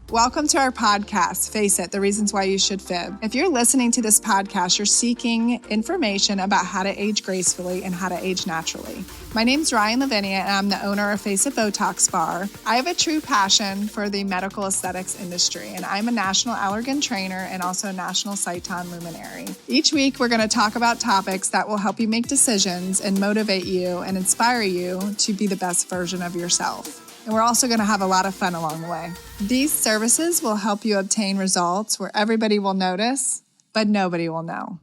Welcome to our podcast, Face It, the reasons why you should FIBB. If you're listening to this podcast, you're seeking information about how to age gracefully and how to age naturally. My name's Ryann Lavinia, and I'm the owner of Face It Botox Bar. I have a true passion for the medical aesthetics industry, and I'm a national allergen trainer and also a national Sciton luminary. Each week, we're going to talk about topics that will help you make decisions and motivate you and inspire you to be the best version of yourself. And we're also going to have a lot of fun along the way. These services will help you obtain results where everybody will notice, but nobody will know.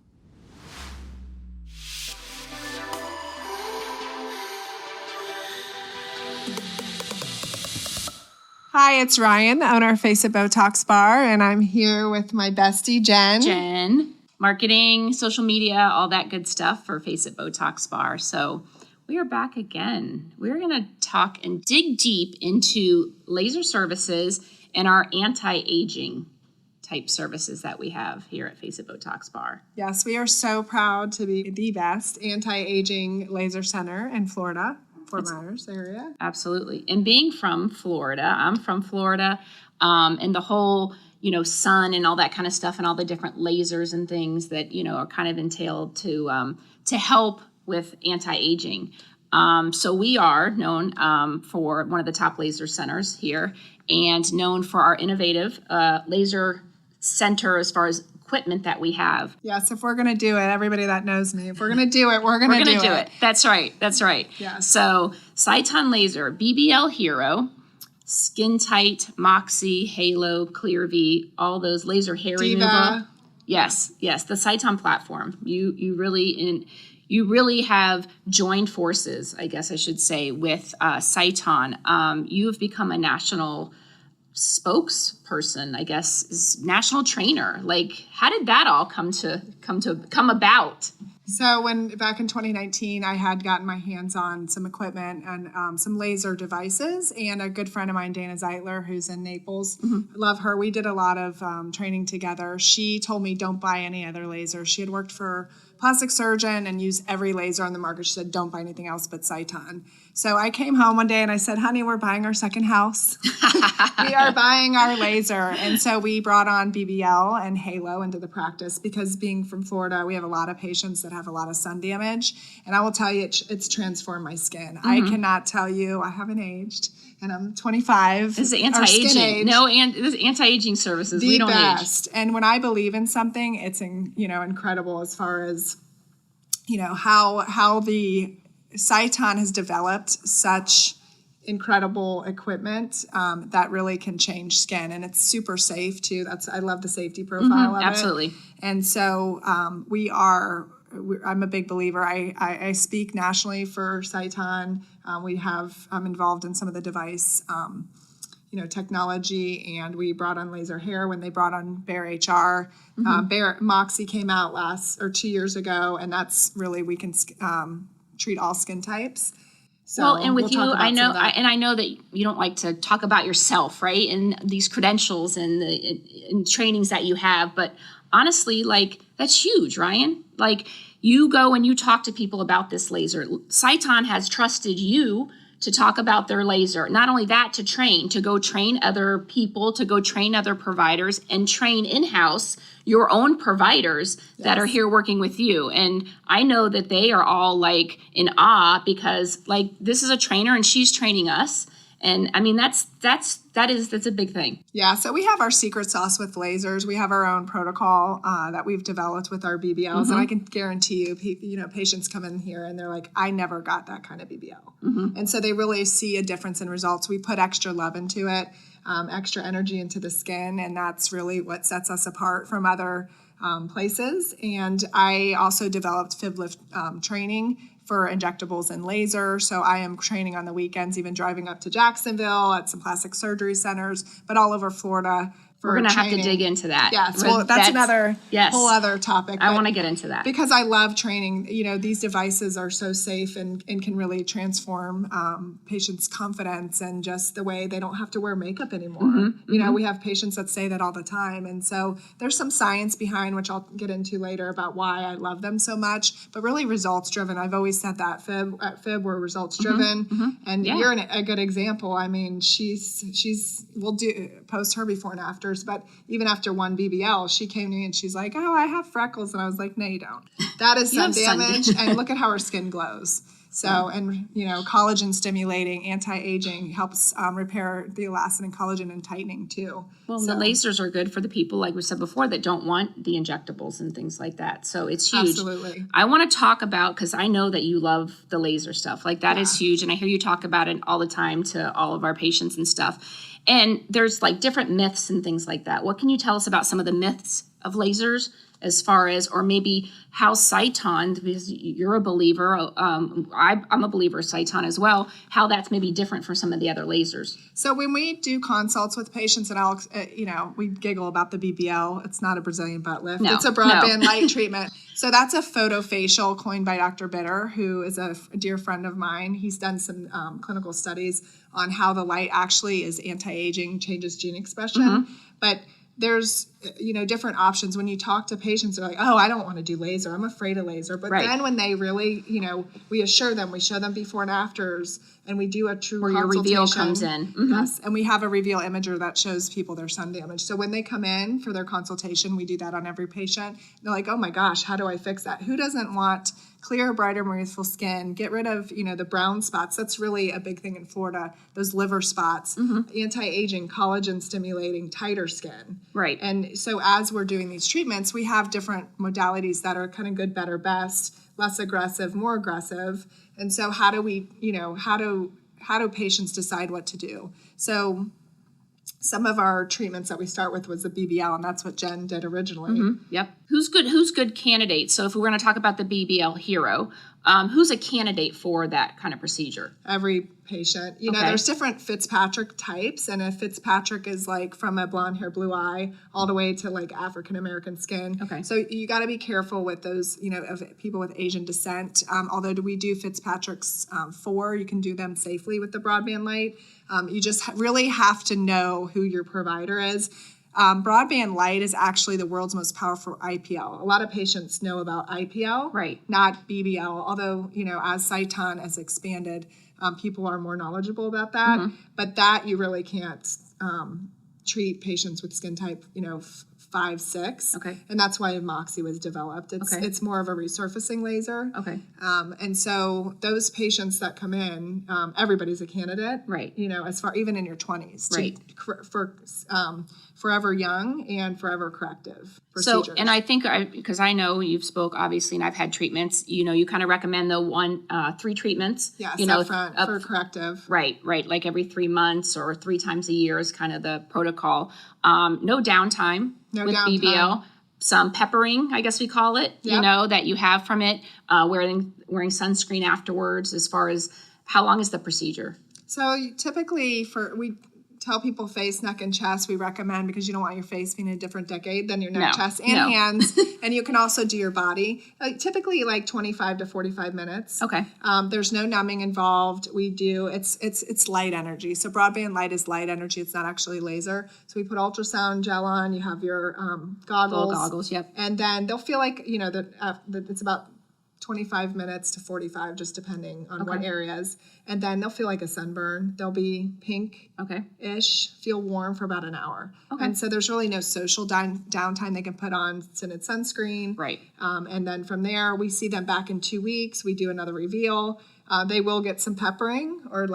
Hi, it's Ryann, the owner of Face It Botox Bar, and I'm here with my bestie, Jen. Marketing, social media, all that good stuff for Face It Botox Bar. So we are back again. We're going to talk and dig deep into laser services and our anti-aging type services that we have here at Face It Botox Bar. Yes, we are so proud to be the best anti-aging laser center in Florida, Fort Myers area. Absolutely. And being from Florida, I'm from Florida, and the whole, sun and all that kind of stuff and all the different lasers and things that, are kind of entailed to help with anti-aging. So we are known for one of the top laser centers here and known for our innovative laser center as far as equipment that we have. Yes, if we're going to do it, everybody that knows me, if we're going to do it, we're going to do it. That's right. Yes. So Sciton laser, BBL Hero, Skin Tight, MOXI, Halo, Clear V, all those laser hair removal. Yes, the Sciton platform. You really have joined forces, I guess I should say, with Sciton. You have become a national spokesperson, I guess, national trainer. Like, how did that all come about? So back in 2019, I had gotten my hands on some equipment and some laser devices, and a good friend of mine, Dana Zeitler, who's in Naples, I love her. We did a lot of training together. She told me don't buy any other lasers. She had worked for a plastic surgeon and used every laser on the market. She said, don't buy anything else but Sciton. So I came home one day and I said, honey, we're buying our second house. We are buying our laser. And so we brought on BBL and Halo into the practice because being from Florida, we have a lot of patients that have a lot of sun damage. And I will tell you, it's transformed my skin. I cannot tell you, I haven't aged. And I'm 25. This is anti-aging. This is anti-aging services. We don't best. Age. And when I believe in something, it's incredible as far as how the Sciton has developed such incredible equiment that really can change skin, and it's super safe too. I love the safety profile of it. Absolutely. And so I'm a big believer. I speak nationally for Sciton. I'm involved in some of the device, technology, and we brought on laser hair when they brought on Bare HR. MOXI came out 2 years ago, and that's really, we can treat all skin types. So and with you, I know that you don't like to talk about yourself, right? And these credentials and the trainings that you have, but honestly, like, that's huge, Ryann. Like, you go and you talk to people about this laser. Sciton has trusted you to talk about their laser. Not only that, to go train other people, to go train other providers, and train in-house your own providers that are here working with you. And I know that they are all like in awe because like this is a trainer and she's training us. And I mean, that's a big thing. Yeah. So we have our secret sauce with lasers. We have our own protocol that we've developed with our BBLs. And I can guarantee you, patients come in here and they're like, I never got that kind of BBL. And so they really see a difference in results. We put extra love into it, extra energy into the skin. And that's really what sets us apart from other places. And I also developed FIBB lift training for injectables and laser. So I am training on the weekends, even driving up to Jacksonville at some plastic surgery centers, but all over Florida. We're going to have to training. dig into that. Yes, well, that's another whole other topic. I want to get into that. Because I love training. These devices are so safe and can really transform patients' confidence and just the way they don't have to wear makeup anymore. We have patients that say that all the time. And so there's some science behind, which I'll get into later, about why I love them so much, but really results driven. I've always said that at FIBB, we're results driven. And you're a good example. I mean, we'll post her before and afters, but even after one BBL, she came to me and she's like, "Oh, I have freckles." And I was like, "No, you don't. That is sun damage." And look at how her skin glows. So, and collagen stimulating, anti-aging helps repair the elastin and collagen and tightening too. Well, the lasers are good for the people, like we said before, that don't want the injectables and things like that. So it's huge. Absolutely. I want to talk about, because I know that you love the laser stuff. Like that is huge. And I hear you talk about it all the time to all of our patients and stuff. And there's like different myths and things like that. What can you tell us about some of the myths of lasers as far as, or maybe how Sciton, because you're a believer, I'm a believer of Sciton as well, how that's maybe different from some of the other lasers. So when we do consults with patients, and I'll, we giggle about the BBL. It's not a Brazilian butt lift. It's a broadband light treatment. So that's a photofacial coined by Dr. Bitter, who is a dear friend of mine. He's done some clinical studies on how the light actually is anti-aging, changes gene expression. But there's, different options. When you talk to patients, they're like, "Oh, I don't want to do laser. I'm afraid of laser." But then when they really, we assure them, we show them before and afters, and we do a true where consultation. your reveal comes in. Yes, and we have a reveal imager that shows people their sun damage. So when they come in for their consultation, we do that on every patient. They're like, "Oh my gosh, how do I fix that?" Who doesn't want clear, brighter, more youthful skin? Get rid of, the brown spots. That's really a big thing in Florida, those liver spots. Anti-aging, collagen stimulating, tighter skin. Right. And so as we're doing these treatments, we have different modalities that are kind of good, better, best, less aggressive, more aggressive. And so how do we, how do patients decide what to do? So some of our treatments that we start with was the BBL, and that's what Jen did originally. Yep. Who's good candidates? So if we're going to talk about the BBL hero, who's a candidate for that kind of procedure? Every patient. There's different Fitzpatrick types, and a Fitzpatrick is like from a blonde hair, blue eye, all the way to like African American skin. Okay. So you got to be careful with those, of people with Asian descent. Although we do Fitzpatrick's 4, you can do them safely with the Broadband Light. You just really have to know who your provider is. Broadband Light is actually the world's most powerful IPL. A lot of patients know about IPL, right? Not BBL, although, as Sciton has expanded, people are more knowledgeable about that. But that you really can't treat patients with skin type, 5, 6. Okay. And that's why MOXI was developed. It's more of a resurfacing laser. Okay. And so those patients that come in, everybody's a candidate. Right. As far, even in your 20s. Right. For forever young and forever corrective procedures. So, and I think, because I know you've spoke, obviously, and I've had treatments, you kind of recommend the 3 treatments. Yes, up front for corrective. Right. Like every 3 months or 3 times a year is kind of the protocol. No downtime with BBL. Some peppering, I guess we call it, that you have from it, wearing sunscreen afterwards. As far as how long is the procedure? So typically we tell people face, neck, and chest we recommend, because you don't want your face being in a different decade than your neck, chest, and hands. And you can also do your body. Typically like 25 to 45 minutes. Okay. There's no numbing involved. It's light energy. So Broadband Light is light energy. It's not actually laser. So we put ultrasound gel on. You have your goggles. Little goggles, yep. And then they'll feel like, that it's about 25 minutes to 45, just depending on what areas. And then they'll feel like a sunburn. They'll be pink-ish, feel warm for about an hour. Okay. And so there's really no social downtime they can put on tinted sunscreen. Right. And then from there, we see them back in 2 weeks. We do another reveal. They will get some peppering, or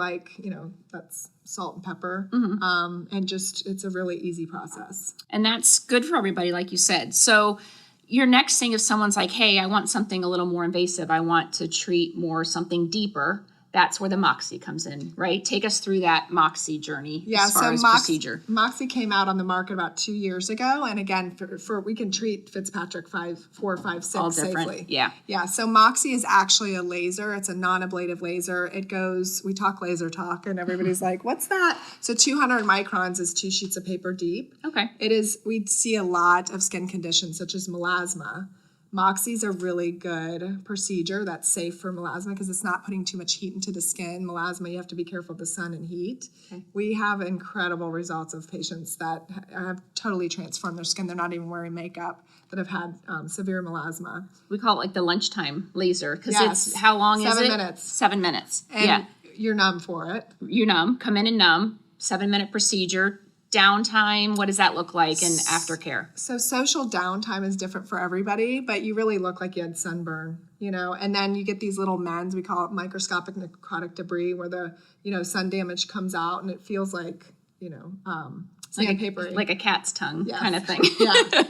that's salt and pepper. And just, it's a really easy process. And that's good for everybody, like you said. So your next thing, if someone's like, "Hey, I want something a little more invasive. I want to treat more something deeper that's where the MOXI comes in, right? Take us through that MOXI journey Yeah, as far as so procedure. MOXI came out on the market about 2 years ago, and again, for we can treat Fitzpatrick 4, 5, 6 All different, safely. yeah. Yeah, so MOXI is actually a laser. It's a non-ablative laser. It goes, we talk laser talk, and everybody's like, what's that? So 200 microns is 2 sheets of paper deep. Okay. It is, we see a lot of skin conditions such as melasma. MOXI is a really good procedure that's safe for melasma because it's not putting too much heat into the skin. Melasma, you have to be careful of the sun and heat. Okay. We have incredible results of patients that have totally transformed their skin. They're not even wearing makeup that have had severe melasma. We call it like the lunchtime laser because Yes. it's, how long is it? 7 minutes. 7 minutes. And yeah. You're numb for it. You're numb. Come in and numb. 7-minute procedure. Downtime, what does that look like in aftercare? So social downtime is different for everybody, but you really look like you had sunburn, and then you get these little mends, we call it microscopic necrotic debris, where the, sun damage comes out and it feels like, sandpaper. Like a cat's tongue Yes. kind of thing. Yeah.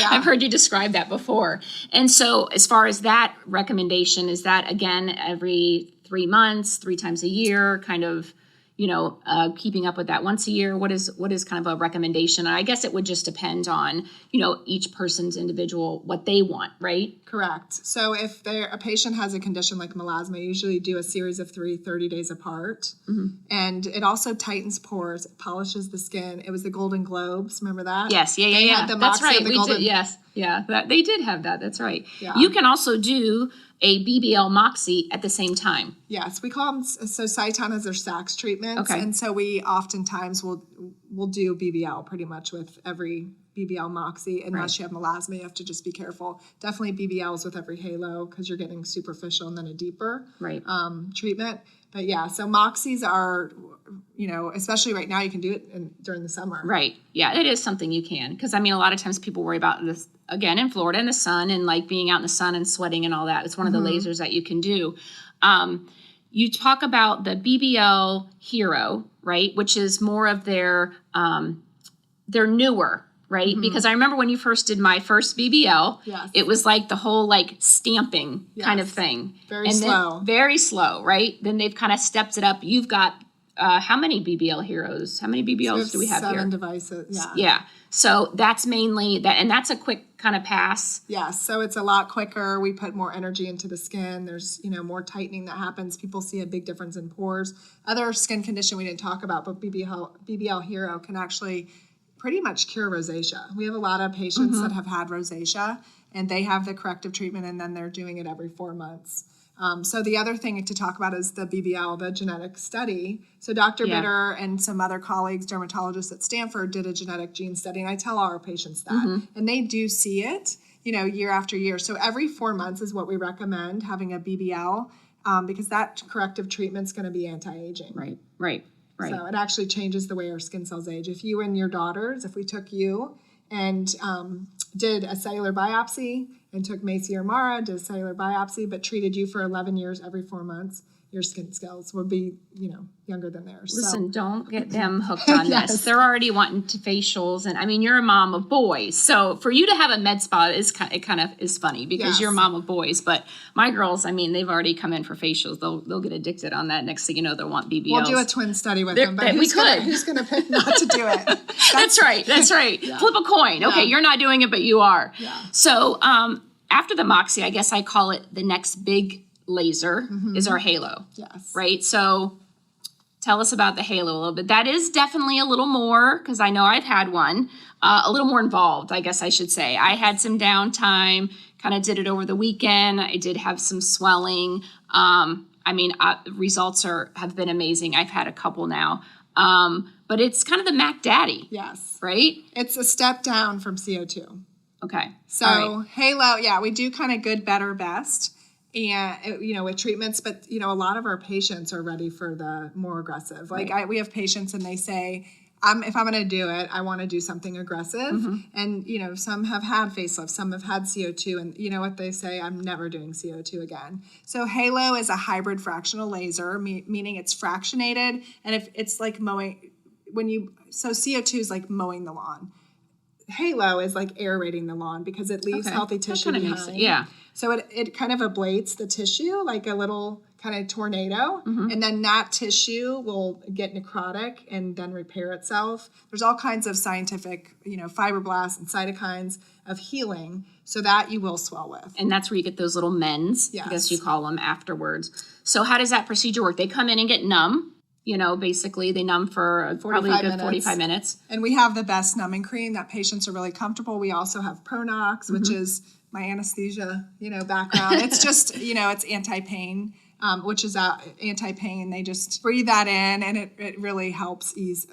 I've heard you describe that before. And so as far as that recommendation, is that, again, every 3 months, 3 times a year, kind of, keeping up with that once a year? What is kind of a recommendation? I guess it would just depend on, each person's individual, what they want, right? Correct. So if a patient has a condition like melasma, you usually do a series of 30 days apart. Mm-hmm. And it also tightens pores, it polishes the skin. It was the Golden Globes, remember that? Yes, yeah. That's right. We did, yes. Yeah, they did have that. That's right. Yeah. You can also do a BBL MOXI at the same time. Yes, we call them, so Sciton has their SAX treatments. Okay. And so we oftentimes will do BBL pretty much with every BBL MOXI. Unless you have melasma, you have to just be careful. Definitely BBLs with every halo because you're getting superficial and then a deeper treatment. But yeah, so MOXIs are, especially right now, you can do it during the summer. Right. Yeah, it is something you can. Because, a lot of times people worry about this, again, in Florida, in the sun, and like being out in the sun and sweating and all that. It's one of the lasers that you can do. You talk about the BBL Hero, right, which is more of their newer, right? Mm-hmm. Because I remember when you first did my first BBL, yes. It was like the whole stamping kind of thing. Very slow. Very slow, right? Then they've kind of stepped it up. You've got how many BBL Heroes? How many BBLs do we have 7 here? devices, yeah. Yeah. So that's mainly that, and that's a quick kind of pass. Yeah, so it's a lot quicker. We put more energy into the skin. There's, more tightening that happens. People see a big difference in pores. Other skin condition we didn't talk about, but BBL Hero can actually pretty much cure rosacea. We have a lot of patients that have had rosacea, and they have the corrective treatment, and then they're doing it every 4 months. So the other thing to talk about is the BBL, the genetic study. So Dr. Bitter and some other colleagues, dermatologists at Stanford, did a genetic gene study, and I tell our patients that. And they do see it, year after year. So every 4 months is what we recommend, having a BBL, because that corrective treatment's going to be anti-aging. Right. So it actually changes the way our skin cells age. If you and your daughters, if we took you and did a cellular biopsy and took Macy or Mara, did a cellular biopsy, but treated you for 11 years every 4 months, your skin cells would be, younger than theirs. Listen, don't get them hooked on this. They're already wanting to facials, and you're a mom of boys, so for you to have a med spa is kind of is funny because you're a mom of boys. But my girls, they've already come in for facials. They'll get addicted on that. Next thing you know, they'll want BBLs. We'll do a twin study with them, but who's going to pick not to do it? That's right. Yeah. Flip a coin. Okay, you're not doing it, but you are. Yeah. So after the MOXI, I guess I call it the next big laser is our halo. Yes. Right? So tell us about the halo a little bit. That is definitely a little more, because I know I've had one, a little more involved, I guess I should say. I had some downtime, kind of did it over the weekend. I did have some swelling. Results have been amazing. I've had a couple now. But it's kind of the Mac Daddy. Yes. Right? It's a step down from CO2. Okay. So halo, we do kind of good, better, best. And, with treatments, but, a lot of our patients are ready for the more aggressive. We have patients and they say, if I'm going to do it, I want to do something aggressive. And, some have had facelifts, some have had CO2, and you know what they say, I'm never doing CO2 again. So Halo is a hybrid fractional laser, meaning it's fractionated, and if it's like mowing, so CO2 is like mowing the lawn. Halo is like aerating the lawn because it leaves healthy tissue behind. Yeah. So it kind of ablates the tissue like a little, kind of tornado, and then that tissue will get necrotic and then repair itself. There's all kinds of scientific, fibroblasts and cytokines of healing so that you will swell with. And that's where you get those little mends, I guess you call them, afterwards. So how does that procedure work? They come in and get numb. Basically they numb for probably a good 45 minutes. And we have the best numbing cream that patients are really comfortable. We also have Pronox, which is my anesthesia, background. It's just, it's anti-pain, which is anti-pain. They just breathe that in, and it really helps ease.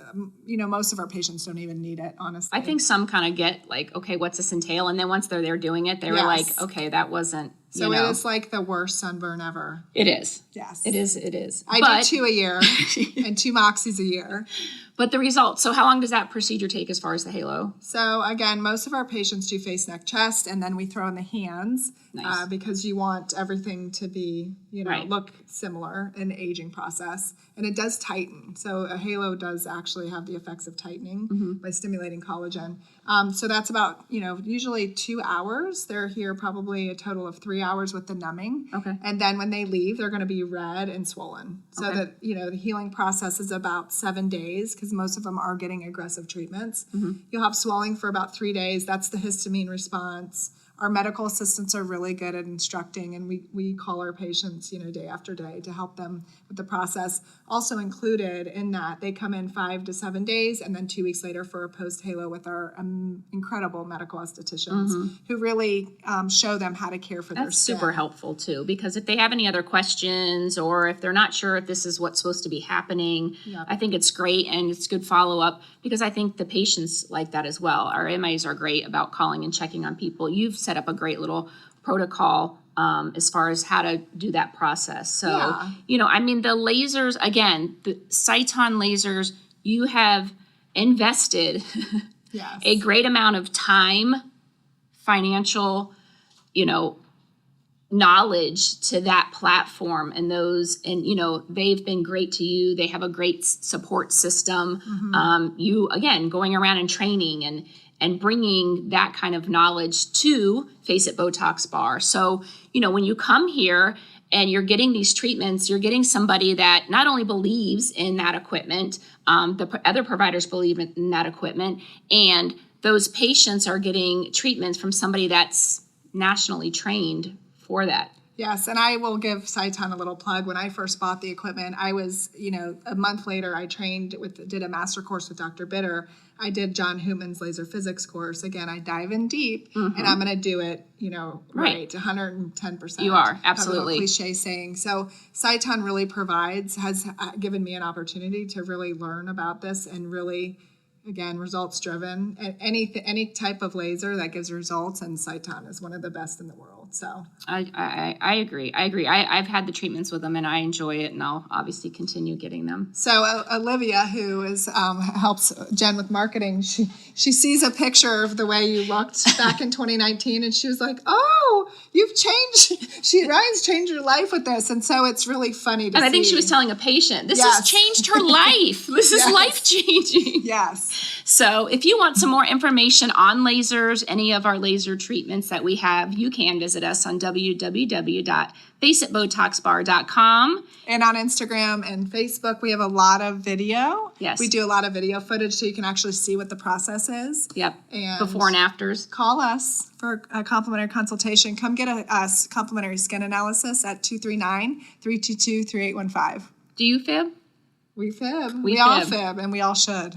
Most of our patients don't even need it, honestly. I think some kind of get like, okay, what's this entail? And then once they're there doing it, they were like, okay, that wasn't. So it is like the worst sunburn ever. It is. Yes. It is. I do 2 a year and 2 MOXIs a year. But the results, so how long does that procedure take as far as the halo? So again, most of our patients do face, neck, chest, and then we throw in the hands because you want everything to be, look similar in the aging process. And it does tighten. So a halo does actually have the effects of tightening by stimulating collagen. So that's about, usually 2 hours. They're here probably a total of 3 hours with the numbing. Okay. And then when they leave, they're going to be red and swollen. So that, the healing process is about 7 days because most of them are getting aggressive treatments. You'll have swelling for about 3 days. That's the histamine response. Our medical assistants are really good at instructing, and we call our patients, day after day to help them with the process. Also included in that, they come in 5 to 7 days, and then 2 weeks later for a post-halo with our incredible medical estheticians who really show them how to care for their skin. That's super helpful, too, because if they have any other questions or if they're not sure if this is what's supposed to be happening, I think it's great, and it's good follow-up because I think the patients like that as well. Our MAs are great about calling and checking on people. You've set up a great little protocol as far as how to do that process. So, the lasers, again, the Sciton lasers, you have invested a great amount of time, financial, knowledge to that platform and they've been great to you. They have a great support system. You, again, going around and training and bringing that kind of knowledge to Face It Botox Bar. So, when you come here and you're getting these treatments, you're getting somebody that not only believes in that equipment, the other providers believe in that equipment, and those patients are getting treatments from somebody that's nationally trained for that. Yes, and I will give Sciton a little plug. When I first bought the equipment, I was, a month later, I did a master course with Dr. Bitter. I did John Hootman's laser physics course. Again, I dive in deep, and I'm going to do it, right, 110%. You are, absolutely. Cliche saying. So Sciton really has given me an opportunity to really learn about this and really, again, results driven. Any type of laser that gives results, and Sciton is one of the best in the world. So I agree. I've had the treatments with them, and I enjoy it, and I'll obviously continue getting them. So Olivia, who is helps Jen with marketing, she sees a picture of the way you looked back in 2019, and she was like, "Oh, you've changed. Ryan's changed your life with this," and so it's really funny to see. And I think she was telling a patient, "This has changed her life. This is life changing." Yes. So if you want some more information on lasers, any of our laser treatments that we have, you can visit us on www.faceitbotoxbar.com. And on Instagram and Facebook, we have a lot of video. Yes. We do a lot of video footage so you can actually see what the process is. Yep. And before and afters. Call us for a complimentary consultation. Come get a complimentary skin analysis at 239-322-3815. Do you fib? We fib. We all fib, and we all should.